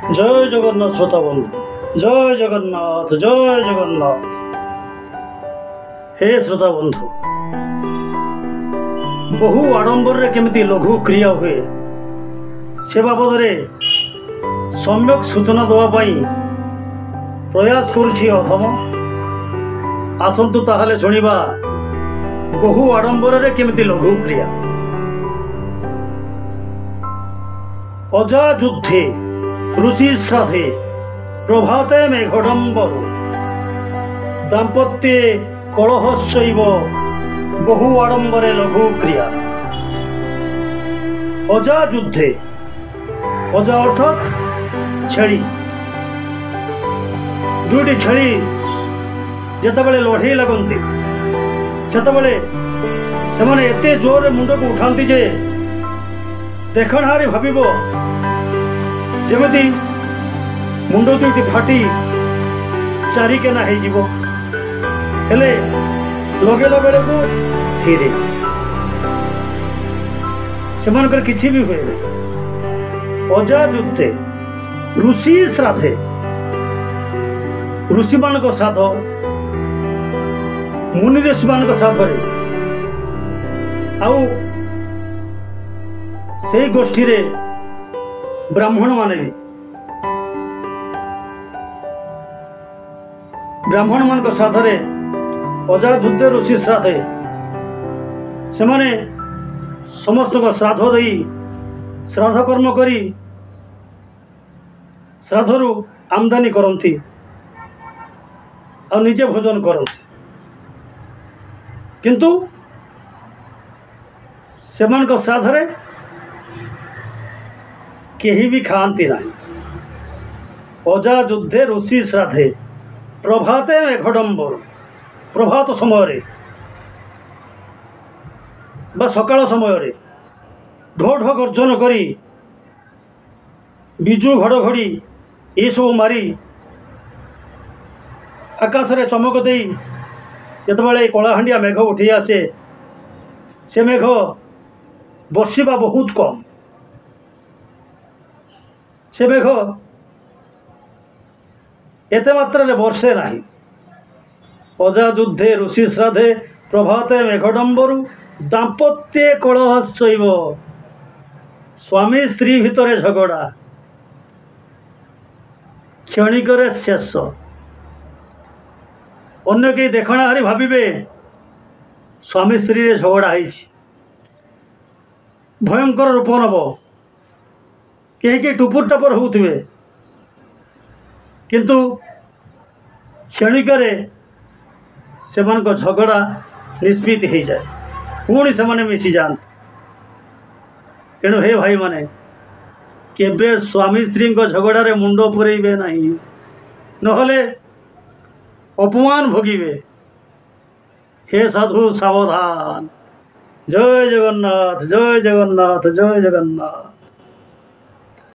जय जगन्नाथ श्रोता बंधु, जय जगन्नाथ, जय जगन्नाथ। हे श्रोता बंधु, बहु आडंबर रे केमिति लघु क्रिया हुए से बाबद सम्यक सूचना देवा प्रयास करुछि अथम। आसंतु ताहाले शुणिबा बहु आडंबर रे केमिति लघु क्रिया। अजा युद्धे ऋषि श्राद्धे प्रभाते मेघडंबर दाम्पत्ये कलहश्चैव बहु आडंबरे लघु क्रिया। अजा युद्धे, अजा अर्थात छेली, दुईटी छेली जेतेबेले लड़े लगती सेतेबेले सेमाने एते जोर मुंड को उठाती जे देखणारी भाविबो जेमती मुंड दुईटी फाटी चारिकेना हो जीवो, हेले लगेला बेले को धीरे सेमानकर किछि भी हुए। अजा युद्धे ऋषि श्राद्धे, ऋषि मान श्राद्ध, मुनि ऋषि मान श्राद्धरे आउ से गोष्ठी रे ब्राह्मण माने भी ब्राह्मण मान श्राद्धरे अजा युद्धे ऋषि श्राद्धे से माने समस्त को श्राद्ध दई श्राद्ध कर्म करी श्राद्धरु आमदानी करती और निजे भोजन करती, किंतु सेमान श्राद्धरे केही भी खाती ना। अजा युद्धे ऋषि श्राद्धे प्रभाते मेघडंबर, प्रभात समय बा सकाळ समय ढो ढो गर्जन करी बिजु घड़घड़ी ये सब मारी आकाश रे चमक दे जितेबाला कलाहांडिया मेघ उठी आसे से मेघ बर्षा बहुत कम, से मेघ एते मात्रा रे वर्षे नाही। अजा युद्धे ऋषि श्राद्धे प्रभाते मेघडंबर दाम्पत्ये कलहश्चैव, स्वामी स्त्री भितरे झगड़ा क्षणिकरे शेष। अन्य कई देखणा हारी भाविबे स्वामी स्त्री रे झगड़ा होइछि, भयंकर रूप नब, कहीं टुपुर टपर होउथिबे, किंतु क्षणिकरे सेमानक झगड़ा निष्पत्ति हो जाए, पुणी से मिसी जाते। तेणु हे भाई माने केबे स्वामी स्त्री झगड़े मुंड पुरेबे नहीं, नहले अपमान भोगिबे। हे साधु सावधान। जय जगन्नाथ, जय जगन्नाथ, जय जगन्नाथ।